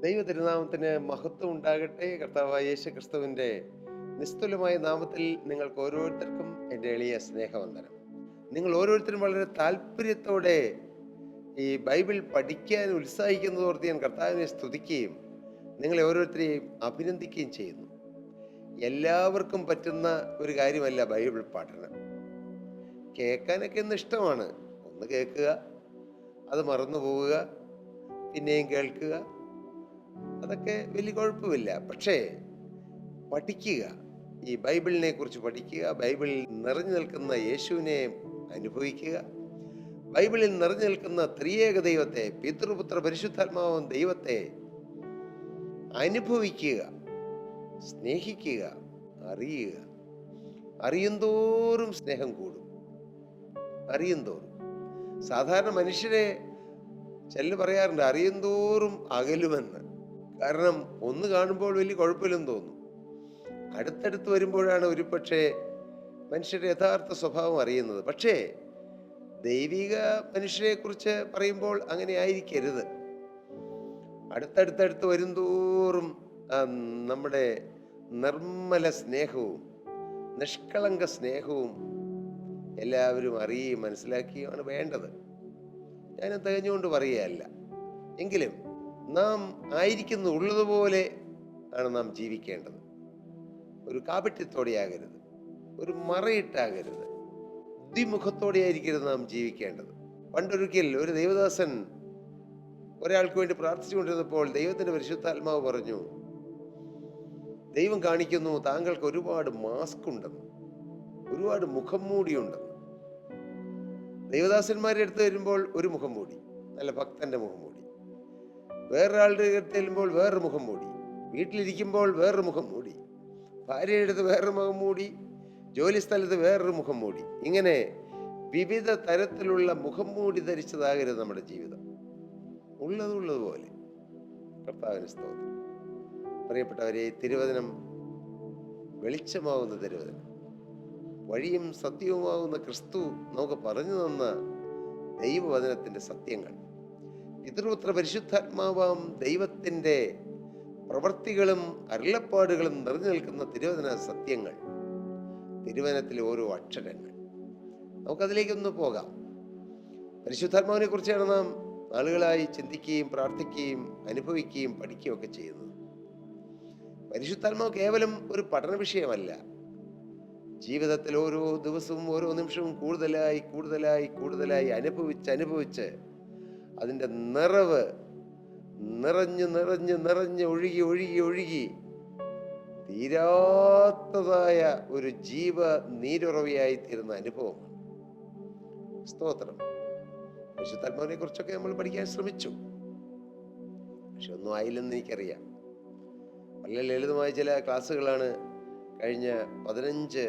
ദൈവ തിരുനാമത്തിന് മഹത്വം ഉണ്ടാകട്ടെ. കർത്താവായ യേശു ക്രിസ്തുവിൻ്റെ നിസ്തുലമായ നാമത്തിൽ നിങ്ങൾക്ക് ഓരോരുത്തർക്കും എൻ്റെ എളിയ സ്നേഹവന്ദനം. നിങ്ങൾ ഓരോരുത്തരും വളരെ താല്പര്യത്തോടെ ഈ ബൈബിൾ പഠിക്കാൻ ഉത്സാഹിക്കുന്നതോർത്ത് ഞാൻ കർത്താവിനെ സ്തുതിക്കുകയും നിങ്ങളെ ഓരോരുത്തരെയും അഭിനന്ദിക്കുകയും ചെയ്യുന്നു. എല്ലാവർക്കും പറ്റുന്ന ഒരു കാര്യമല്ല ബൈബിൾ പഠനം. കേൾക്കാനൊക്കെ ഒന്ന് ഇഷ്ടമാണ്. ഒന്ന് കേൾക്കുക, അത് മറന്നു പോവുക, പിന്നെയും കേൾക്കുക, അതൊക്കെ വലിയ കുഴപ്പമില്ല. പക്ഷേ പഠിക്കുക, ഈ ബൈബിളിനെ കുറിച്ച് പഠിക്കുക, ബൈബിളിൽ നിറഞ്ഞു നിൽക്കുന്ന യേശുവിനെ അനുഭവിക്കുക, ബൈബിളിൽ നിറഞ്ഞു നിൽക്കുന്ന ത്രിയേക ദൈവത്തെ, പിതൃപുത്ര പരിശുദ്ധാത്മാവും ദൈവത്തെ അനുഭവിക്കുക, സ്നേഹിക്കുക, അറിയുക. അറിയുന്തോറും സ്നേഹം കൂടും. അറിയുന്തോറും സാധാരണ മനുഷ്യരെ ചിലർ പറയാറുണ്ട് അറിയുന്തോറും അകലുമെന്ന്. കാരണം ഒന്ന് കാണുമ്പോൾ വലിയ കുഴപ്പമില്ലെന്ന് തോന്നും. അടുത്തടുത്ത് വരുമ്പോഴാണ് ഒരുപക്ഷെ മനുഷ്യരുടെ യഥാർത്ഥ സ്വഭാവം അറിയുന്നത്. പക്ഷേ ദൈവിക മനുഷ്യരെ കുറിച്ച് പറയുമ്പോൾ അങ്ങനെ ആയിരിക്കരുത്. അടുത്തടുത്തടുത്ത് വരുംതോറും നമ്മുടെ നിർമ്മല സ്നേഹവും നിഷ്കളങ്ക സ്നേഹവും എല്ലാവരും അറിയുകയും മനസ്സിലാക്കുകയുമാണ് വേണ്ടത്. ഞാൻ തികഞ്ഞുകൊണ്ട് പറയുകയല്ല. എങ്കിലും നാം ആയിരിക്കുന്ന ഉള്ളതുപോലെ ആണ് നാം ജീവിക്കേണ്ടത്. ഒരു കാപട്യത്തോടെയാകരുത്, ഒരു മറയിട്ടാകരുത്, ബുദ്ധിമുഖത്തോടെ ആയിരിക്കരുത് നാം ജീവിക്കേണ്ടത്. പണ്ടൊരിക്കൽ ഒരു ദൈവദാസൻ ഒരാൾക്ക് വേണ്ടി പ്രാർത്ഥിച്ചുകൊണ്ടിരുന്നപ്പോൾ ദൈവത്തിൻ്റെ പരിശുദ്ധാത്മാവ് പറഞ്ഞു, ദൈവം കാണിക്കുന്നു താങ്കൾക്ക് ഒരുപാട് മാസ്ക് ഉണ്ടെന്ന്, ഒരുപാട് മുഖം മൂടിയുണ്ടെന്ന്. ദൈവദാസന്മാരുടെ അടുത്ത് വരുമ്പോൾ ഒരു മുഖം മൂടി, നല്ല ഭക്തന്റെ മുഖം മൂടി. വേറൊരാളുടെ അടുത്ത് ചെല്ലുമ്പോൾ വേറൊരു മുഖം മൂടി, വീട്ടിലിരിക്കുമ്പോൾ വേറൊരു മുഖം മൂടി, ഭാര്യയുടെ അടുത്ത് വേറൊരു മുഖം മൂടി, ജോലി സ്ഥലത്ത് വേറൊരു മുഖം മൂടി. ഇങ്ങനെ വിവിധ തരത്തിലുള്ള മുഖം മൂടി ധരിച്ചതാകരുത് നമ്മുടെ ജീവിതം. ഉള്ളതുപോലെ. കർത്താവിന് സ്തോത്രം. പ്രിയപ്പെട്ടവരെ, തിരുവചനം വെളിച്ചമാവുന്ന തിരുവചനം, വഴിയും സത്യവുമാകുന്ന ക്രിസ്തു നമുക്ക് പറഞ്ഞു തന്ന ദൈവവചനത്തിൻ്റെ സത്യങ്ങൾ, പിതൃപുത്ര പരിശുദ്ധാത്മാവാം ദൈവത്തിൻ്റെ പ്രവൃത്തികളും അരുളപ്പാടുകളും നിറഞ്ഞു നിൽക്കുന്ന തിരുവചന സത്യങ്ങൾ, തിരുവചനത്തിലെ ഓരോ അക്ഷരങ്ങൾ. നമുക്കതിലേക്കൊന്ന് പോകാം. പരിശുദ്ധാത്മാവിനെ കുറിച്ചാണ് നാം നാളുകളായി ചിന്തിക്കുകയും പ്രാർത്ഥിക്കുകയും അനുഭവിക്കുകയും പഠിക്കുകയും ഒക്കെ ചെയ്യുന്നത്. പരിശുദ്ധാത്മാവ് കേവലം ഒരു പഠന വിഷയമല്ല. ജീവിതത്തിൽ ഓരോ ദിവസവും ഓരോ നിമിഷവും കൂടുതലായി കൂടുതലായി കൂടുതലായി അനുഭവിച്ച് അതിൻ്റെ നിറവ് നിറഞ്ഞ് നിറഞ്ഞ് നിറഞ്ഞ് ഒഴുകി ഒഴുകി ഒഴുകി തീരാത്തതായ ഒരു ജീവ നീരുറവയായി തീരുന്ന അനുഭവമാണ്. സ്തോത്രം. പരിശുദ്ധാത്മാവിനെ കുറിച്ചൊക്കെ നമ്മൾ പഠിക്കാൻ ശ്രമിച്ചു, പക്ഷെ ഒന്നും ആയില്ലെന്ന് എനിക്കറിയാം. വളരെ ലളിതമായ ചില ക്ലാസ്സുകളാണ് കഴിഞ്ഞ 15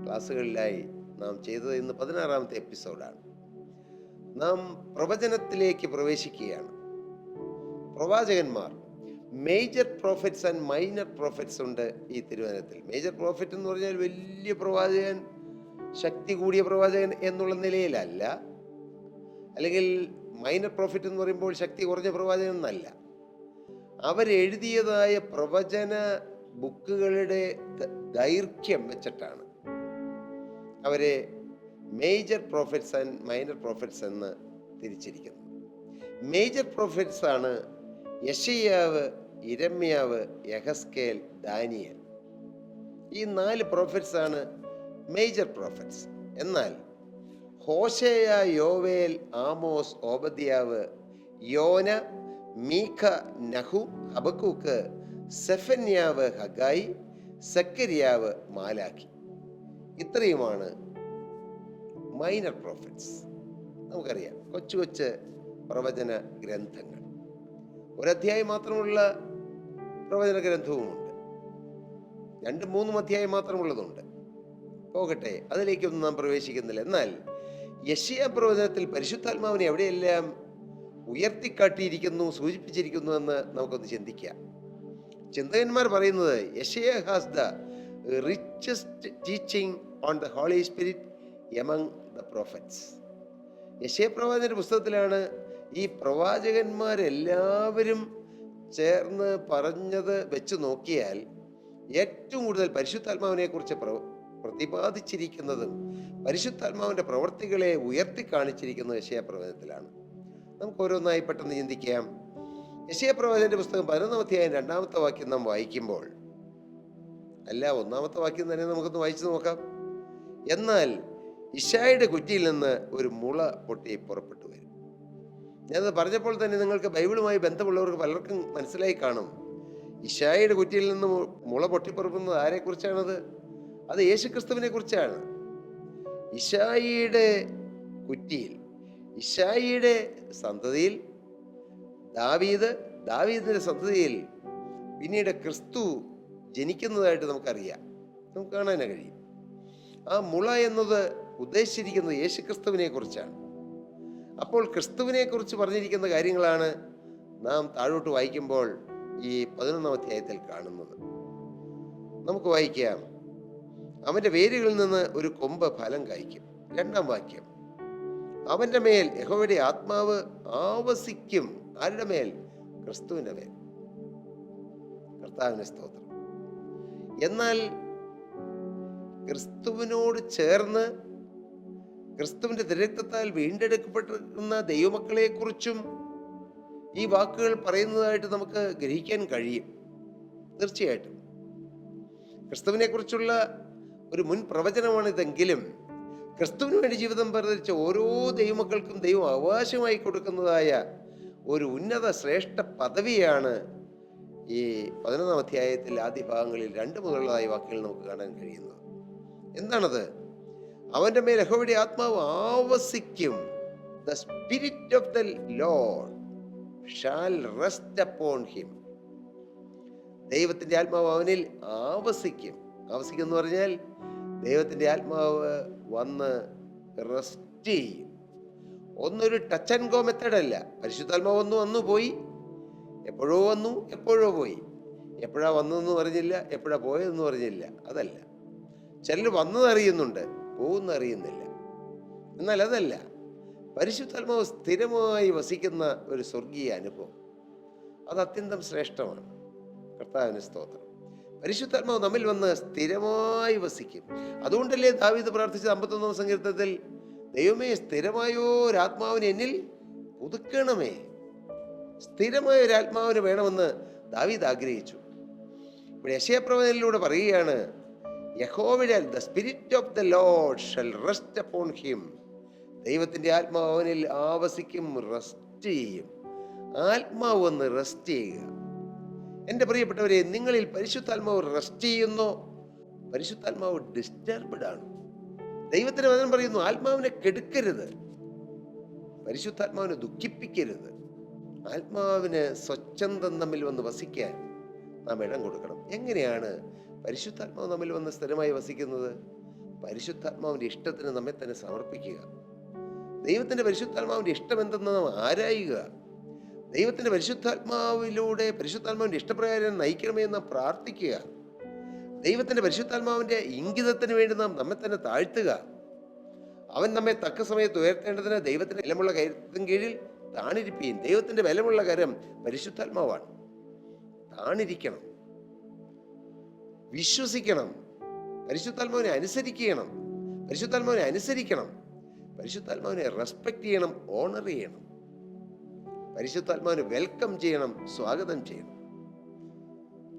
ക്ലാസ്സുകളിലായി നാം ചെയ്തത്. ഇന്ന് 16ാമത്തെ എപ്പിസോഡാണ്. നാം പ്രവചനത്തിലേക്ക് പ്രവേശിക്കുകയാണ്. പ്രവാചകന്മാർ, major prophets and minor prophets ഉണ്ട് ഈ തിരുവചനത്തിൽ. മേജർ പ്രോഫറ്റ് എന്ന് പറഞ്ഞാൽ വലിയ പ്രവാചകൻ, ശക്തി കൂടിയ പ്രവാചകൻ എന്നുള്ള നിലയിലല്ല. അല്ലെങ്കിൽ മൈനർ പ്രോഫറ്റ് എന്ന് പറയുമ്പോൾ ശക്തി കുറഞ്ഞ പ്രവാചകൻ എന്നല്ല. അവരെഴുതിയതായ പ്രവചന ബുക്കുകളുടെ ദൈർഘ്യം വെച്ചിട്ടാണ് അവരെ major prophets and minor prophets എന്ന് തിരിച്ചിരിക്കുന്നത്. മേജർ പ്രോഫറ്റ്സ് ആണ് യെശയ്യാവ്, ഇരമ്യാവ്, യഹസ്കേൽ, ദാനിയേൽ. ഈ 4 പ്രോഫറ്റ്സ് ആണ് മേജർ പ്രോഫറ്റ്സ്. എന്നാൽ ഹോശേയ, യോവേൽ, ആമോസ്, ഓബദ്യാവ്, യോന, മീഖ, നഹൂം, ഹബക്കൂക്ക്, സെഫന്യാവ്, ഹഗായി, സക്കരിയാവ്, മാലാഖി. ഇത്രയുമാണ് മൈനർ പ്രോഫറ്റ്സ്. നമുക്കറിയാം, കൊച്ചു കൊച്ചു പ്രവചന ഗ്രന്ഥങ്ങൾ. ഒരധ്യായം മാത്രമുള്ള പ്രവചന ഗ്രന്ഥവുമുണ്ട്, 2-3 അധ്യായം മാത്രമുള്ളതുണ്ട്. പോകട്ടെ, അതിലേക്കൊന്നും നാം പ്രവേശിക്കുന്നില്ല. എന്നാൽ യെശയ്യാ പ്രവചനത്തിൽ പരിശുദ്ധാത്മാവിനെ എവിടെയെല്ലാം ഉയർത്തിക്കാട്ടിയിരിക്കുന്നു, സൂചിപ്പിച്ചിരിക്കുന്നു എന്ന് നമുക്കൊന്ന് ചിന്തിക്കാം. ചിന്തകന്മാർ പറയുന്നത് യെശയ്യാ has the richest teaching on the holy spirit among the prophets. യെശയ്യാ പ്രവാചകന്റെ പുസ്തകത്തിലാണ് ഈ പ്രവാചകന്മാരെല്ലാവരും ചേർന്ന് പറഞ്ഞത് വെച്ച് നോക്കിയാൽ ഏറ്റവും കൂടുതൽ പരിശുദ്ധാത്മാവിനെ കുറിച്ച് പ്രതിപാദിച്ചിരിക്കുന്നതും പരിശുദ്ധാത്മാവിന്റെ പ്രവർത്തികളെ ഉയർത്തി കാണിച്ചിരിക്കുന്നത് യെശയ്യാപ്രവചനത്തിലാണ്. നമുക്ക് ഓരോന്നായി പെട്ടെന്ന് ചിന്തിക്കാം. യെശയ്യാപ്രവചനന്റെ പുസ്തകം 11-ാം അധ്യായം 2-ാമത്തെ വാക്യം നാം വായിക്കുമ്പോൾ, അല്ല 1-ാമത്തെ വാക്യം തന്നെ നമുക്കൊന്ന് വായിച്ചു നോക്കാം. എന്നാൽ യിശായിയുടെ കുറ്റിയിൽ നിന്ന് ഒരു മുള പൊട്ടി പുറപ്പെട്ടു വരും. ഞാനത് പറഞ്ഞപ്പോൾ തന്നെ നിങ്ങൾക്ക് ബൈബിളുമായി ബന്ധമുള്ളവർക്ക് പലർക്കും മനസ്സിലായി കാണും. യിശായിയുടെ കുറ്റിയിൽ നിന്ന് മുള പൊട്ടിപ്പുറപ്പെടുന്നത് ആരെക്കുറിച്ചാണത്? അത് യേശുക്രിസ്തുവിനെ കുറിച്ചാണ്. യിശായിയുടെ കുറ്റിയിൽ, യിശായിയുടെ സന്തതിയിൽ ദാവീദിന്റെ സന്തതിയിൽ പിന്നീട് ക്രിസ്തു ജനിക്കുന്നതായിട്ട് നമുക്കറിയാം, നമുക്ക് കാണാൻ കഴിയും. ആ മുള എന്നത് ഉദ്ദേശിച്ചിരിക്കുന്നത് യേശുക്രിസ്തുവിനെ കുറിച്ചാണ്. അപ്പോൾ ക്രിസ്തുവിനെ കുറിച്ച് പറഞ്ഞിരിക്കുന്ന കാര്യങ്ങളാണ് നാം താഴോട്ട് വായിക്കുമ്പോൾ ഈ 11-ാം അധ്യായത്തിൽ കാണുന്നത്. നമുക്ക് വായിക്കാം. അവന്റെ വേരുകളിൽ നിന്ന് ഒരു കൊമ്പ് ഫലം കായ്ക്കും. 2-ാം വാക്യം, അവന്റെ മേൽ യഹോവയുടെ ആത്മാവ് ആവസിക്കും. ആരുടെ മേൽ? ക്രിസ്തുവിന്റെ മേൽ. കർത്താവിന്റെ സ്തോത്രം. എന്നാൽ ക്രിസ്തുവിനോട് ചേർന്ന് ക്രിസ്തുവിന്റെ തിരക്തത്താൽ വീണ്ടെടുക്കപ്പെട്ടിരിക്കുന്ന ദൈവമക്കളെ കുറിച്ചും ഈ വാക്കുകൾ പറയുന്നതായിട്ട് നമുക്ക് ഗ്രഹിക്കാൻ കഴിയും. തീർച്ചയായിട്ടും ക്രിസ്തുവിനെ കുറിച്ചുള്ള ഒരു മുൻ പ്രവചനമാണിതെങ്കിലും ക്രിസ്തുവിന് വേണ്ടി ജീവിതം പ്രവർത്തിച്ച ഓരോ ദൈവമക്കൾക്കും ദൈവം അവകാശമായി കൊടുക്കുന്നതായ ഒരു ഉന്നത ശ്രേഷ്ഠ പദവിയാണ് ഈ 11-ാം അധ്യായത്തിൽ ആദ്യ ഭാഗങ്ങളിൽ 2 മുതലുള്ളതായ വാക്കുകൾ നമുക്ക് കാണാൻ കഴിയുന്നത്. എന്താണത്? അവന്റെ മേൽ യഹോവയുടെ ആത്മാവ് ആവസിക്കും. The spirit of the Lord shall rest upon him. ദൈവത്തിന്റെ ആത്മാവ് അവനിൽ ആവസിക്കും. ആവസിക്കും എന്ന് പറഞ്ഞാൽ ദൈവത്തിന്റെ ആത്മാവ് വന്ന് റെസ്റ്റ് ചെയ്യും. ഒന്നൊരു ടച്ച് ആൻഡ് ഗോ മെത്തേഡ് അല്ല. പരിശുദ്ധാത്മാവ് വന്നു പോയി, എപ്പോഴോ വന്നു എപ്പോഴോ പോയി, എപ്പോഴാ വന്നതെന്ന് പറഞ്ഞില്ല, എപ്പോഴാ പോയതെന്ന് പറഞ്ഞില്ല. അതല്ല. ചിലർ വന്നത് അറിയുന്നുണ്ട്, പോകുന്ന അറിയുന്നില്ല. എന്നാൽ അതല്ല, പരിശുദ്ധാത്മാവ് സ്ഥിരമായി വസിക്കുന്ന ഒരു സ്വർഗീയ അനുഭവം. അത് അത്യന്തം ശ്രേഷ്ഠമാണ്. കർത്താവിന് സ്തോത്രം. പരിശുദ്ധാത്മാവ് നമ്മിൽ വന്ന് സ്ഥിരമായി വസിക്കും. അതുകൊണ്ടല്ലേ ദാവീദ് പ്രാർത്ഥിച്ചത് 51-ാം സങ്കീർത്തനത്തിൽ, ദൈവമേ സ്ഥിരമായോ ഒരാത്മാവിനെ എന്നിൽ പുതുക്കണമേ. സ്ഥിരമായ ഒരാത്മാവിന് വേണമെന്ന് ദാവീദ് ആഗ്രഹിച്ചു. ഇവിടെ യെശയ്യാപ്രവചനത്തിലൂടെ പറയുകയാണ്, യഹോവയുടെ the spirit of the Lord shall rest upon him. ദൈവത്തിന്റെ ആത്മാവ് അവനിൽ ആവസിക്കും, റെസ്റ്റ് ചെയ്യും. ആത്മാവ് വന്ന് റെസ്റ്റ് ചെയ്യുക. എൻ്റെ പ്രിയപ്പെട്ടവരെ, നിങ്ങളിൽ പരിശുദ്ധാത്മാവ് റെസ്റ്റ് ചെയ്യുന്നോ? പരിശുദ്ധാത്മാവ് ഡിസ്റ്റർബ്ഡ് ആണ്. ദൈവത്തിന്റെ വചനം പറയുന്നു, ആത്മാവിനെ കെടുക്കരുത്, പരിശുദ്ധാത്മാവിനെ ദുഃഖിപ്പിക്കരുത്. ആത്മാവിന് സ്വച്ഛന്തം നമ്മിൽ വന്ന് വസിക്കാൻ നാം ഇടം കൊടുക്കണം. എങ്ങനെയാണ് പരിശുദ്ധാത്മാവ് നമ്മിൽ വന്ന് സ്ഥിരമായി വസിക്കുന്നത്? പരിശുദ്ധാത്മാവിന്റെ ഇഷ്ടത്തിന് നമ്മെ തന്നെ സമർപ്പിക്കുക. ദൈവത്തിന്റെ പരിശുദ്ധാത്മാവിന്റെ ഇഷ്ടം എന്തെന്ന് നാം ആരായുക. ദൈവത്തിന്റെ പരിശുദ്ധാത്മാവിലൂടെ പരിശുദ്ധാത്മാവിന്റെ ഇഷ്ടപ്രകാരം നയിക്കണമേ എന്ന് നാം പ്രാർത്ഥിക്കുക. ദൈവത്തിന്റെ പരിശുദ്ധാത്മാവിന്റെ ഇംഗിതത്തിന് വേണ്ടി നാം നമ്മെ തന്നെ താഴ്ത്തുക. അവൻ നമ്മെ തക്ക സമയത്ത് ഉയർത്തേണ്ടതിന് ദൈവത്തിന്റെ ബലമുള്ള കരത്തിന് കീഴിൽ താണിരിപ്പീൻ. ദൈവത്തിന്റെ ബലമുള്ള കരം പരിശുദ്ധാത്മാവാണ്. താണിരിക്കണം, വിശ്വസിക്കണം, പരിശുദ്ധാത്മാവിനെ അനുസരിക്കണം, പരിശുദ്ധാത്മാവിനെ അനുസരിക്കണം, പരിശുദ്ധാത്മാവിനെ റെസ്പെക്ട് ചെയ്യണം, ഓണർ ചെയ്യണം, പരിശുദ്ധാത്മാവിനെ വെൽക്കം ചെയ്യണം, സ്വാഗതം ചെയ്യണം.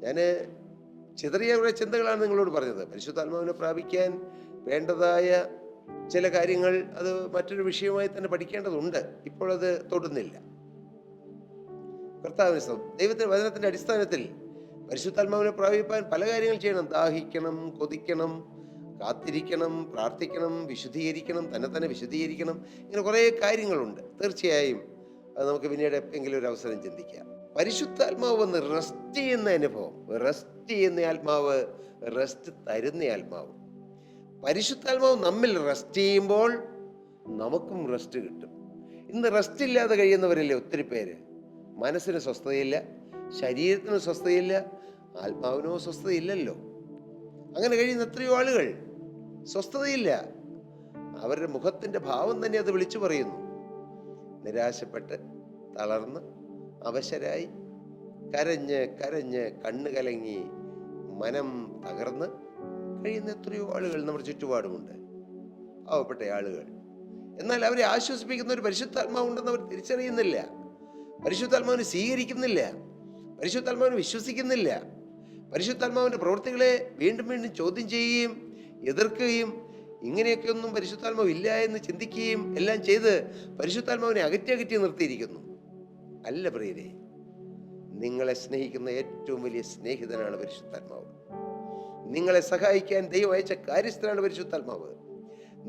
ഞാൻ ചിതറിയ ചിന്തകളാണ് നിങ്ങളോട് പറഞ്ഞത്. പരിശുദ്ധാത്മാവിനെ പ്രാപിക്കാൻ വേണ്ടതായ ചില കാര്യങ്ങൾ അത് മറ്റൊരു വിഷയമായി തന്നെ പഠിക്കേണ്ടതുണ്ട്. ഇപ്പോഴത് തൊടുന്നില്ല. കർത്താവിന് ദൈവത്തിന്റെ വചനത്തിന്റെ അടിസ്ഥാനത്തിൽ പരിശുദ്ധാത്മാവിനെ പ്രാപിപ്പാൻ പല കാര്യങ്ങൾ ചെയ്യണം. ദാഹിക്കണം, കൊതിക്കണം, കാത്തിരിക്കണം, പ്രാർത്ഥിക്കണം, വിശുദ്ധീകരിക്കണം, തന്നെ വിശുദ്ധീകരിക്കണം. ഇങ്ങനെ കുറേ കാര്യങ്ങളുണ്ട്. തീർച്ചയായും അത് നമുക്ക് പിന്നീട് എപ്പോഴെങ്കിലും ഒരു അവസരം ചിന്തിക്കാം. പരിശുദ്ധാത്മാവ് വന്ന് റെസ്റ്റ് ചെയ്യുന്ന അനുഭവം, റെസ്റ്റ് ചെയ്യുന്ന ആത്മാവ്, റെസ്റ്റ് തരുന്ന ആത്മാവ്. പരിശുദ്ധാത്മാവ് നമ്മിൽ റെസ്റ്റ് ചെയ്യുമ്പോൾ നമുക്കും റെസ്റ്റ് കിട്ടും. ഇന്ന് റെസ്റ്റ് ഇല്ലാതെ കഴിയുന്നവരല്ലേ ഒത്തിരി പേര്. മനസ്സിന് സ്വസ്ഥതയില്ല, ശരീരത്തിന് സ്വസ്ഥതയില്ല, ആത്മാവിനോ സ്വസ്ഥതയില്ലല്ലോ. അങ്ങനെ കഴിയുന്ന എത്രയോ ആളുകൾ സ്വസ്ഥതയില്ല. അവരുടെ മുഖത്തിന്റെ ഭാവം തന്നെ അത് വിളിച്ചു പറയുന്നു. നിരാശപ്പെട്ട്, തളർന്ന്, അവശരായി, കരഞ്ഞ് കരഞ്ഞ് കണ്ണ് കലങ്ങി മനം തകർന്ന് കഴിയുന്ന എത്രയോ ആളുകൾ നമ്മുടെ ചുറ്റുപാടുമുണ്ട്, പാവപ്പെട്ട ആളുകൾ. എന്നാൽ അവരെ ആശ്വസിപ്പിക്കുന്ന ഒരു പരിശുദ്ധാത്മാവുണ്ടെന്ന് അവർ തിരിച്ചറിയുന്നില്ല, പരിശുദ്ധാത്മാവിനെ സ്വീകരിക്കുന്നില്ല, പരിശുദ്ധാത്മാവിനെ വിശ്വസിക്കുന്നില്ല. പരിശുദ്ധാത്മാവിൻ്റെ പ്രവൃത്തികളെ വീണ്ടും വീണ്ടും ചോദ്യം ചെയ്യുകയും എതിർക്കുകയും ഇങ്ങനെയൊക്കെയൊന്നും പരിശുദ്ധാത്മാവ് ഇല്ല എന്ന് ചിന്തിക്കുകയും എല്ലാം ചെയ്ത് പരിശുദ്ധാത്മാവിനെ അകറ്റി അകറ്റി നിർത്തിയിരിക്കുന്നു. അല്ല പ്രിയരെ, നിങ്ങളെ സ്നേഹിക്കുന്ന ഏറ്റവും വലിയ സ്നേഹിതനാണ് പരിശുദ്ധാത്മാവ്. നിങ്ങളെ സഹായിക്കാൻ ദൈവം അയച്ച കാര്യസ്ഥനാണ് പരിശുദ്ധാത്മാവ്.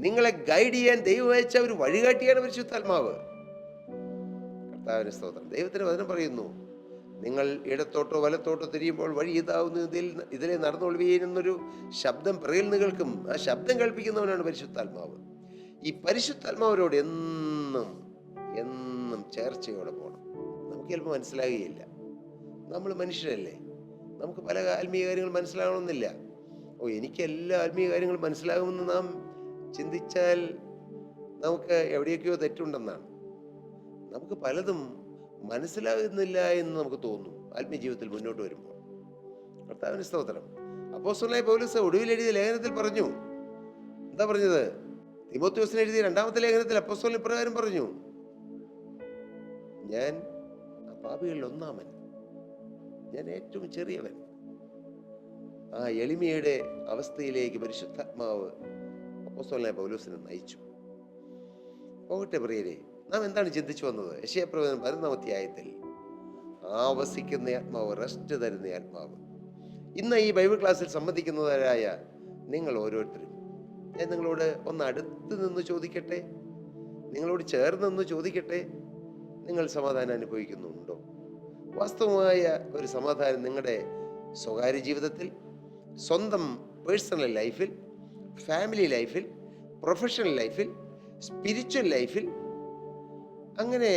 നിങ്ങളെ ഗൈഡ് ചെയ്യാൻ ദൈവം അയച്ച ഒരു വഴികാട്ടിയാണ് പരിശുദ്ധാത്മാവ്. കർത്താവിന്റെ സ്തോത്രം. ദൈവത്തിന്റെ വചനം പറയുന്നു, നിങ്ങൾ ഇടത്തോട്ടോ വലത്തോട്ടോ തിരിയുമ്പോൾ വഴി ഇതാവുന്നു, ഇതിലെ നടന്നുകൊള്ളുകയും എന്നൊരു ശബ്ദം പിറകിൽ നിന്ന് കേൾക്കും. ആ ശബ്ദം കേൾപ്പിക്കുന്നവനാണ് പരിശുദ്ധാത്മാവ്. ഈ പരിശുദ്ധാത്മാവിനോട് എന്നും എന്നും ചേർച്ചയോടെ പോകണം. നമുക്ക് ചിലപ്പോൾ മനസ്സിലാകുകയില്ല, നമ്മൾ മനുഷ്യരല്ലേ, നമുക്ക് പല ആത്മീയ കാര്യങ്ങൾ മനസ്സിലാകണമെന്നില്ല. എനിക്ക് എല്ലാ ആത്മീയ കാര്യങ്ങളും മനസ്സിലാകുമെന്ന് നാം ചിന്തിച്ചാൽ നമുക്ക് എവിടെയൊക്കെയോ തെറ്റുണ്ടെന്നാണ്. നമുക്ക് പലതും മനസ്സിലാകുന്നില്ല എന്ന് നമുക്ക് തോന്നും ആത്മീയ ജീവിതത്തിൽ മുന്നോട്ട് വരുമ്പോൾ. കർത്താവിന്റെ സ്തോത്രം. അപ്പോസ്തലനായ പൗലോസ് ഒടുവിൽ എഴുതിയ ലേഖനത്തിൽ പറഞ്ഞു, എന്താ പറഞ്ഞത്? തിമോഥെയോസിന് എഴുതിയ 2-ാമത്തെ ലേഖനത്തിൽ അപ്പോസ്തലൻ ഇപ്രകാരം പറഞ്ഞു, ഞാൻ പാപികളിൽ ഒന്നാമൻ, ഞാൻ ഏറ്റവും ചെറിയവൻ. ആ എളിമയുടെ അവസ്ഥയിലേക്ക് പരിശുദ്ധാത്മാവ് അപ്പോസ്തലനായ പൗലോസിനെ നയിച്ചു. പോകട്ടെ പ്രിയരെ, നാം എന്താണ് ചിന്തിച്ചു വന്നത്? യെശയ്യാപ്രവചനം 11-ാം അധ്യായത്തിൽ ആവസിക്കുന്ന ആത്മാവ്, റെസ്റ്റ് തരുന്ന ആത്മാവ്. ഇന്ന് ഈ ബൈബിൾ ക്ലാസ്സിൽ സംബന്ധിക്കുന്നവരായ നിങ്ങൾ ഓരോരുത്തരും, ഞാൻ നിങ്ങളോട് ഒന്ന് അടുത്ത് നിന്ന് ചോദിക്കട്ടെ, നിങ്ങളോട് ചേർന്ന് നിന്ന് ചോദിക്കട്ടെ, നിങ്ങൾ സമാധാനം അനുഭവിക്കുന്നുണ്ടോ? വാസ്തവമായ ഒരു സമാധാനം നിങ്ങളുടെ സ്വകാര്യ ജീവിതത്തിൽ, സ്വന്തം പേഴ്സണൽ ലൈഫിൽ, ഫാമിലി ലൈഫിൽ, പ്രൊഫഷണൽ ലൈഫിൽ, സ്പിരിച്വൽ ലൈഫിൽ, അങ്ങനെ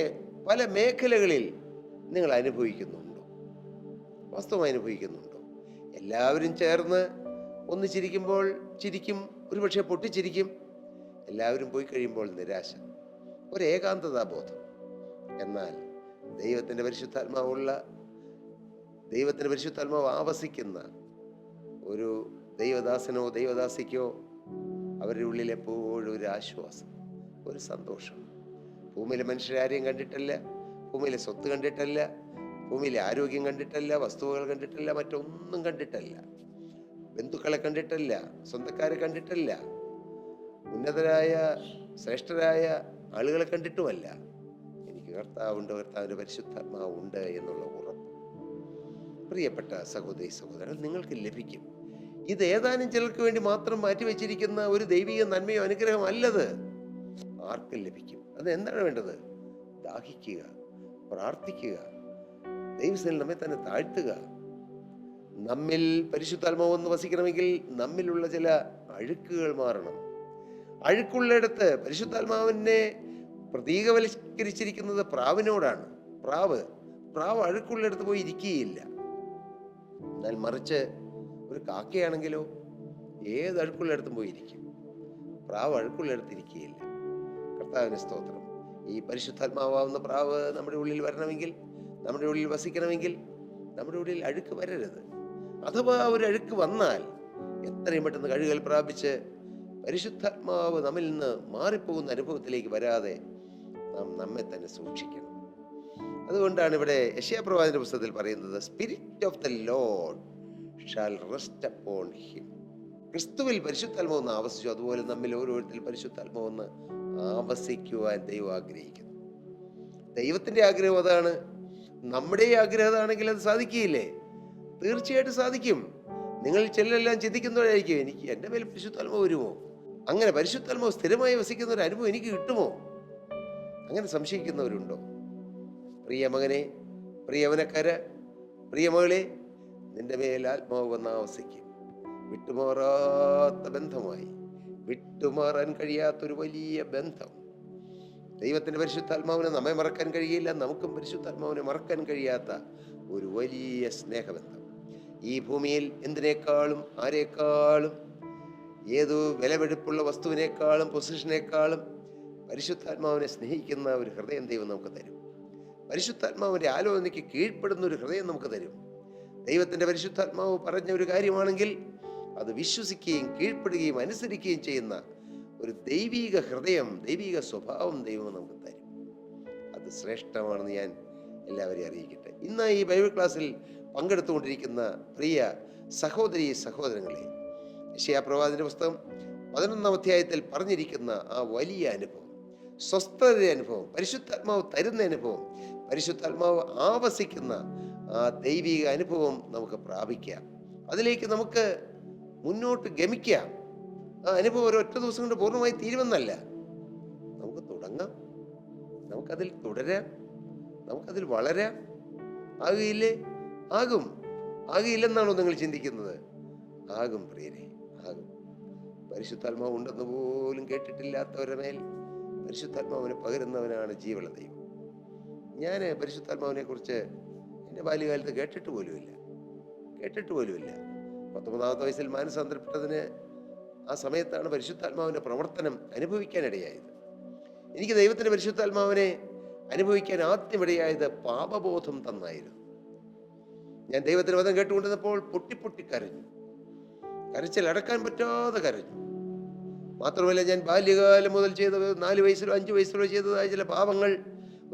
പല മേഖലകളിൽ നിങ്ങൾ അനുഭവിക്കുന്നുണ്ടോ? വാസ്തവമായി അനുഭവിക്കുന്നുണ്ടോ? എല്ലാവരും ചേർന്ന് ഒന്ന് ചിരിക്കുമ്പോൾ ചിരിക്കും, ഒരുപക്ഷെ പൊട്ടിച്ചിരിക്കും. എല്ലാവരും പോയി കഴിയുമ്പോൾ നിരാശ, ഒരു ഏകാന്തതാബോധം. എന്നാൽ ദൈവത്തിൻ്റെ പരിശുദ്ധാത്മാവ് ആവസിക്കുന്ന ഒരു ദൈവദാസനോ ദൈവദാസിക്കോ അവരുടെ ഉള്ളിൽ എപ്പോഴും ഒരു ആശ്വാസം, ഒരു സന്തോഷം. ഭൂമിയിലെ മനുഷ്യരാരെയും കണ്ടിട്ടല്ല, ഭൂമിയിലെ സ്വത്ത് കണ്ടിട്ടല്ല, ഭൂമിയിലെ ആരോഗ്യം കണ്ടിട്ടല്ല, വസ്തുവകൾ കണ്ടിട്ടല്ല, മറ്റൊന്നും കണ്ടിട്ടല്ല, ബന്ധുക്കളെ കണ്ടിട്ടല്ല, സ്വന്തക്കാരെ കണ്ടിട്ടല്ല, ഉന്നതരായ ശ്രേഷ്ഠരായ ആളുകളെ കണ്ടിട്ടുമല്ല. എനിക്ക് കർത്താവുണ്ട്, കർത്താവിൻ്റെ പരിശുദ്ധാത്മാവുണ്ട് എന്നുള്ള ഉറപ്പ് പ്രിയപ്പെട്ട സഹോദരി സഹോദരൻ നിങ്ങൾക്ക് ലഭിക്കും. ഇത് ഏതാനും ചിലർക്ക് വേണ്ടി മാത്രം മാറ്റിവെച്ചിരിക്കുന്ന ഒരു ദൈവിക നന്മയോ അനുഗ്രഹം അല്ലത്. ആർക്കും ലഭിക്കും. അത് എന്താണ് വേണ്ടത്? ദാഹിക്കുക, പ്രാർത്ഥിക്കുക, ദൈവത്തിൽ നമ്മെ തന്നെ താഴ്ത്തുക. നമ്മിൽ പരിശുദ്ധാത്മാവ് ഒന്ന് വസിക്കണമെങ്കിൽ നമ്മിലുള്ള ചില അഴുക്കുകൾ മാറണം. അഴുക്കുള്ളിടത്ത് പരിശുദ്ധാത്മാവിനെ പ്രതീകവൽക്കരിച്ചിരിക്കുന്നത് പ്രാവിനോടാണ്. പ്രാവ് അഴുക്കുള്ളിടത്ത് പോയി ഇരിക്കുകയില്ല. എന്നാൽ മറിച്ച് ഒരു കാക്കയാണെങ്കിലോ ഏത് അഴുക്കുള്ളിടത്തും പോയി ഇരിക്കും. പ്രാവ് അഴുക്കുള്ളിടത്തിരിക്കുകയില്ല. കർത്താവിന് സ്തോത്രം. ഈ പരിശുദ്ധാത്മാവാവുന്ന പ്രാവ് നമ്മുടെ ഉള്ളിൽ വരണമെങ്കിൽ, നമ്മുടെ ഉള്ളിൽ വസിക്കണമെങ്കിൽ നമ്മുടെ ഉള്ളിൽ അഴുക്ക് വരരുത്. അഥവാ ഒരു അഴുക്ക് വന്നാൽ എത്രയും പെട്ടെന്ന് കഴുകൽ പ്രാപിച്ച് പരിശുദ്ധാത്മാവ് നമ്മിൽ നിന്ന് മാറിപ്പോകുന്ന അനുഭവത്തിലേക്ക് വരാതെ നാം നമ്മെ തന്നെ സൂക്ഷിക്കണം. അതുകൊണ്ടാണ് ഇവിടെ യെശയ്യാപ്രവാചകന്റെ പുസ്തകത്തിൽ പറയുന്നത്, spirit of the Lord shall rest upon him. ക്രിസ്തുവിൽ പരിശുദ്ധാത്മാവെന്ന് ആവസിച്ചു, അതുപോലെ നമ്മിൽ ഓരോരുത്തരും പരിശുദ്ധാത്മാവെന്ന് ആവസിക്കുവാൻ ദൈവം ആഗ്രഹിക്കുന്നു. ദൈവത്തിന്റെ ആഗ്രഹം അതാണ്. നമ്മുടെ ആഗ്രഹമാണെങ്കിൽ അത് സാധിക്കുകയില്ലേ? തീർച്ചയായിട്ടും സാധിക്കും. നിങ്ങൾ ചിലരെല്ലാം ചിന്തിക്കുന്നവരായിരിക്കും, എനിക്ക് എൻ്റെ മേൽ പരിശുദ്ധാത്മാവ് വരുമോ? അങ്ങനെ പരിശുദ്ധാത്മാവ് സ്ഥിരമായി വസിക്കുന്ന ഒരു അനുഭവം എനിക്ക് കിട്ടുമോ? അങ്ങനെ സംശയിക്കുന്നവരുണ്ടോ? പ്രിയ മകനെ, പ്രിയവനക്കാര, പ്രിയമകളെ, നിന്റെ മേൽ ആത്മാവ് വന്ന് ആവസിക്കും. വിട്ടുമാറാത്ത ബന്ധമായി, വിട്ടുമാറാൻ കഴിയാത്തൊരു വലിയ ബന്ധം. ദൈവത്തിൻ്റെ പരിശുദ്ധാത്മാവിനെ നമ്മെ മറക്കാൻ കഴിയില്ല, നമുക്കും പരിശുദ്ധാത്മാവിനെ മറക്കാൻ കഴിയാത്ത ഒരു വലിയ സ്നേഹബന്ധം. ഈ ഭൂമിയിൽ എന്തിനേക്കാളും ആരെക്കാളും ഏതു വിലവെടുപ്പുള്ള വസ്തുവിനേക്കാളും പൊസിഷനേക്കാളും പരിശുദ്ധാത്മാവിനെ സ്നേഹിക്കുന്ന ഒരു ഹൃദയം ദൈവം നമുക്ക് തരും. പരിശുദ്ധാത്മാവിൻ്റെ ആലോചനയ്ക്ക് കീഴ്പ്പെടുന്ന ഒരു ഹൃദയം നമുക്ക് തരും. ദൈവത്തിൻ്റെ പരിശുദ്ധാത്മാവ് പറഞ്ഞ ഒരു കാര്യമാണെങ്കിൽ അത് വിശ്വസിക്കുകയും കീഴ്പ്പെടുകയും അനുസരിക്കുകയും ചെയ്യുന്ന ഒരു ദൈവിക ഹൃദയം, ദൈവിക സ്വഭാവം ദൈവം നമുക്ക് തരും. അത് ശ്രേഷ്ഠമാണെന്ന് ഞാൻ എല്ലാവരെയും അറിയിക്കട്ടെ. ഇന്ന് ഈ ബൈബിൾ ക്ലാസ്സിൽ പങ്കെടുത്തുകൊണ്ടിരിക്കുന്ന പ്രിയ സഹോദരി സഹോദരങ്ങളെ, യെശയ്യാപ്രവാചകന്റെ പുസ്തകം 11-ാം അധ്യായത്തിൽ പറഞ്ഞിരിക്കുന്ന ആ വലിയ അനുഭവം, സ്വസ്ഥതയുടെ അനുഭവം, പരിശുദ്ധാത്മാവ് തരുന്ന അനുഭവം, പരിശുദ്ധാത്മാവ് ആവസിക്കുന്ന ആ ദൈവിക അനുഭവം നമുക്ക് പ്രാപിക്കാം. അതിലേക്ക് നമുക്ക് മുന്നോട്ട് ഗമിക്കാം. ആ അനുഭവം ഒരൊറ്റ ദിവസം കൊണ്ട് പൂർണ്ണമായി തീരുമെന്നല്ല. നമുക്ക് തുടങ്ങാം, നമുക്കതിൽ തുടരാം, നമുക്കതിൽ വളരാം. ആകുകയില്ലേ? ആകും. ആകുകയില്ലെന്നാണോ നിങ്ങൾ ചിന്തിക്കുന്നത്? ആകും പ്രിയരെ, ആകും. പരിശുദ്ധാത്മാവ് ഉണ്ടെന്ന് പോലും കേട്ടിട്ടില്ലാത്തവരുടെ മേൽ പരിശുദ്ധാത്മാവിനെ പകരുന്നവനാണ് ജീവനുള്ള ദൈവം. ഞാൻ പരിശുദ്ധാത്മാവിനെ കുറിച്ച് എൻ്റെ ബാല്യകാലത്ത് കേട്ടിട്ട് പോലുമില്ല. 19-ാമത്തെ വയസ്സിൽ മാനസാന്തരപ്പെട്ടതിന് ആ സമയത്താണ് പരിശുദ്ധാത്മാവിൻ്റെ പ്രവർത്തനം അനുഭവിക്കാനിടയായത്. എനിക്ക് ദൈവത്തിൻ്റെ പരിശുദ്ധാത്മാവിനെ അനുഭവിക്കാൻ ആദ്യമിടയായത് പാപബോധം തന്നായിരുന്നു. ഞാൻ ദൈവത്തിൻ്റെ വചനം കേട്ടുകൊണ്ടിരുന്നപ്പോൾ പൊട്ടി കരഞ്ഞു. കരച്ചിൽ അടക്കാൻ പറ്റാതെ കരഞ്ഞു. മാത്രമല്ല, ഞാൻ ബാല്യകാലം മുതൽ ചെയ്ത 4 വയസ്സിലോ 5 വയസ്സിലോ ചെയ്തതായ ചില പാപങ്ങൾ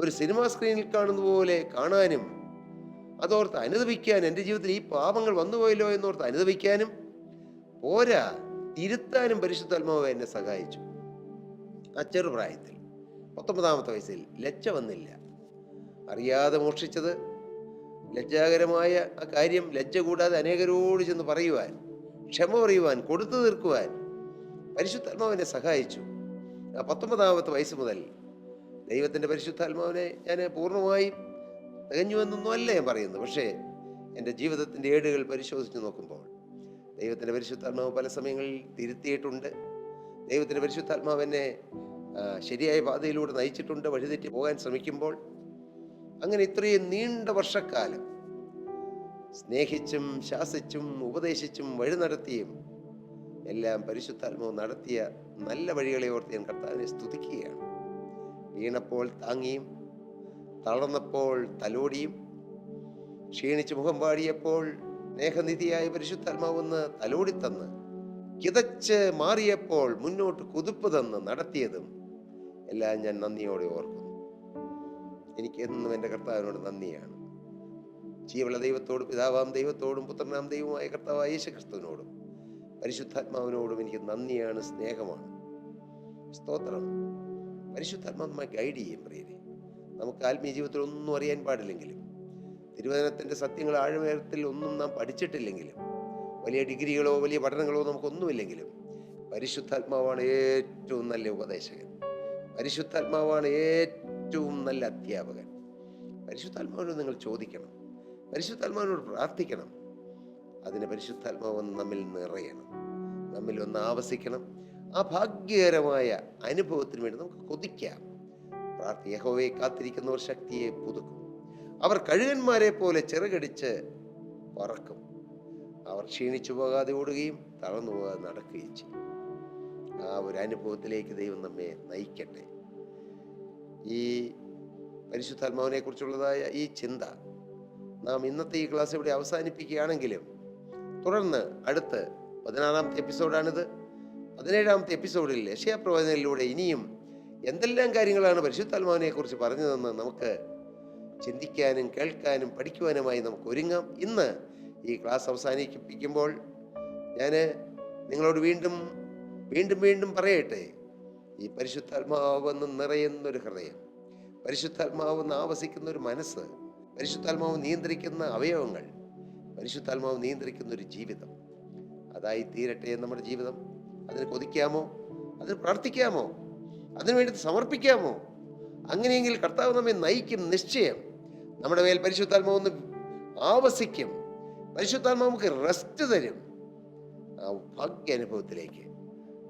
ഒരു സിനിമാ സ്ക്രീനിൽ കാണുന്ന പോലെ കാണാനും അതോർത്ത് അനുദപിക്കാൻ, എൻ്റെ ജീവിതത്തിൽ ഈ പാപങ്ങൾ വന്നുപോയല്ലോ എന്നോർത്ത് അനുദപിക്കാനും പോരാ, തിരുത്താനും പരിശുദ്ധാത്മാവ് എന്നെ സഹായിച്ചു. ആ ചെറുപ്രായത്തിൽ 19-ാമത്തെ വയസ്സിൽ ലജ്ജ വന്നില്ല. അറിയാതെ മോഷ്ടിച്ചത് ലജ്ജാകരമായ ആ കാര്യം ലജ്ജ കൂടാതെ അനേകരോട് ചെന്ന് പറയുവാൻ, ക്ഷമ പറയുവാൻ, കൊടുത്തു തീർക്കുവാൻ പരിശുദ്ധാത്മാവിനെ സഹായിച്ചു. ആ 19-ാമത്തെ വയസ്സ് മുതൽ ദൈവത്തിൻ്റെ പരിശുദ്ധാത്മാവിനെ ഞാൻ പൂർണ്ണമായും തികഞ്ഞുവെന്നൊന്നും അല്ല ഞാൻ പറയുന്നത്. പക്ഷേ എൻ്റെ ജീവിതത്തിൻ്റെ ഏടുകൾ പരിശോധിച്ച് നോക്കുമ്പോൾ ദൈവത്തിൻ്റെ പരിശുദ്ധാത്മാവ് പല സമയങ്ങളിൽ തിരുത്തിയിട്ടുണ്ട്. ദൈവത്തിൻ്റെ പരിശുദ്ധാത്മാവ് എന്നെ ശരിയായ പാതയിലൂടെ നയിച്ചിട്ടുണ്ട്. വഴിതെറ്റി പോകാൻ ശ്രമിക്കുമ്പോൾ അങ്ങനെ ഇത്രയും നീണ്ട വർഷക്കാലം സ്നേഹിച്ചും ശാസിച്ചും ഉപദേശിച്ചും വഴി നടത്തിയും എല്ലാം പരിശുദ്ധാത്മാവ് നടത്തിയ നല്ല വഴികളെ ഓർത്ത് ഞാൻ കർത്താവിനെ സ്തുതിക്കുകയാണ്. വീണപ്പോൾ താങ്ങിയും തളർന്നപ്പോൾ തലോടിയും ക്ഷീണിച്ച് മുഖം പാടിയപ്പോൾ സ്നേഹനിധിയായ പരിശുദ്ധാത്മാവെന്ന് തലോടിത്തന്ന് കിതച്ച് മാറിയപ്പോൾ മുന്നോട്ട് കുതിപ്പ് തന്ന് നടത്തിയതും എല്ലാം ഞാൻ നന്ദിയോടെ ഓർക്കുന്നു. എനിക്ക് എന്നും എൻ്റെ കർത്താവിനോട് നന്ദിയാണ്. ജീവനുള്ള ദൈവത്തോടും പിതാവാം ദൈവത്തോടും പുത്രനാം ദൈവമായ കർത്താവായ യേശുക്രിസ്തുവിനോടും പരിശുദ്ധാത്മാവിനോടും എനിക്ക് നന്ദിയാണ്, സ്നേഹമാണ്. സ്തോത്രം. പരിശുദ്ധാത്മാവുമായി ഗൈഡ് ചെയ്യും പ്രിയരെ. നമുക്ക് ആത്മീയ ജീവിതത്തിൽ ഒന്നും അറിയാൻ പാടില്ലെങ്കിലും, തിരുവചനത്തിൻ്റെ സത്യങ്ങൾ ആഴമേറത്തിൽ ഒന്നും നാം പഠിച്ചിട്ടില്ലെങ്കിലും, വലിയ ഡിഗ്രികളോ വലിയ പഠനങ്ങളോ നമുക്കൊന്നുമില്ലെങ്കിലും, പരിശുദ്ധാത്മാവാണ് ഏറ്റവും നല്ല ഉപദേശകൻ. പരിശുദ്ധാത്മാവാണ് ഏറ്റവും നല്ല അധ്യാപകൻ. പരിശുദ്ധാത്മാവിനോട് നിങ്ങൾ ചോദിക്കണം, പരിശുദ്ധാത്മാവിനോട് പ്രാർത്ഥിക്കണം. അതിന് പരിശുദ്ധാത്മാവ് നമ്മിൽ നിറയണം, നമ്മിൽ ഒന്ന് ആവസിക്കണം. ആ ഭാഗ്യകരമായ അനുഭവത്തിന് വേണ്ടി നമുക്ക് കൊതിക്കാം. യഹോവയെ കാത്തിരിക്കുന്നവർ ശക്തിയെ പുതുക്കും. അവർ കഴുകന്മാരെ പോലെ ചിറകടിച്ച് പറക്കും. അവർ ക്ഷീണിച്ചു പോകാതെ ഓടുകയും തളർന്നു പോകാതെ നടക്കുകയും ചെയ്യും. ആ ഒരു അനുഭവത്തിലേക്ക് ദൈവം നമ്മെ നയിക്കട്ടെ. ഈ പരിശുദ്ധാത്മാവിനെ കുറിച്ചുള്ളതായ ഈ ചിന്ത നാം ഇന്നത്തെ ഈ ക്ലാസ് ഇവിടെ അവസാനിപ്പിക്കുകയാണെങ്കിലും തുടർന്ന് അടുത്ത് 16-ാമത്തെ എപ്പിസോഡാണിത്. 17-ാമത്തെ എപ്പിസോഡിൽ യെശയ്യാപ്രവചനത്തിലൂടെ ഇനിയും എന്തെല്ലാം കാര്യങ്ങളാണ് പരിശുദ്ധാത്മാവിനെ കുറിച്ച് പറഞ്ഞതെന്ന് നമുക്ക് ചിന്തിക്കാനും കേൾക്കാനും പഠിക്കുവാനുമായി നമുക്ക് ഒരുങ്ങാം. ഇന്ന് ഈ ക്ലാസ് അവസാനിപ്പിക്കുമ്പോൾ ഞാൻ നിങ്ങളോട് വീണ്ടും വീണ്ടും വീണ്ടും പറയട്ടെ, ഈ പരിശുദ്ധാത്മാവെന്ന് നിറയുന്നൊരു ഹൃദയം, പരിശുദ്ധാത്മാവെന്ന് ആവസിക്കുന്ന ഒരു മനസ്സ്, പരിശുദ്ധാത്മാവ് നിയന്ത്രിക്കുന്ന അവയവങ്ങൾ, പരിശുദ്ധാത്മാവ് നിയന്ത്രിക്കുന്ന ഒരു ജീവിതം, അതായി തീരട്ടെ നമ്മുടെ ജീവിതം. അതിന് കൊതിക്കാമോ? അതിന് പ്രാർത്ഥിക്കാമോ? അതിനുവേണ്ടി സമർപ്പിക്കാമോ? അങ്ങനെയെങ്കിൽ കർത്താവ് നമ്മെ നയിക്കും. നിശ്ചയം നമ്മുടെ മേൽ പരിശുദ്ധാത്മാവൊന്ന് ആവസിക്കും. പരിശുദ്ധാത്മാവ് നമുക്ക് റെസ്റ്റ് തരും. ആ ഭാഗ്യ അനുഭവത്തിലേക്ക്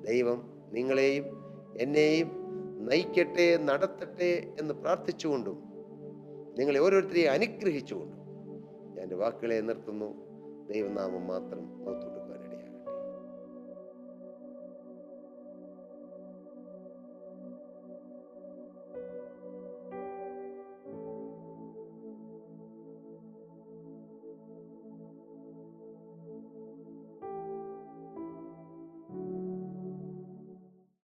ദൈവം നിങ്ങളെയും എന്നെയും നയിക്കട്ടെ, നടത്തട്ടെ എന്ന് പ്രാർത്ഥിച്ചുകൊണ്ടും നിങ്ങളെ ഓരോരുത്തരെയും അനുഗ്രഹിച്ചുകൊണ്ടും ഞാൻ എൻ്റെ വാക്കുകളെ നിർത്തുന്നു. ദൈവനാമം മാത്രം മഹത്വം.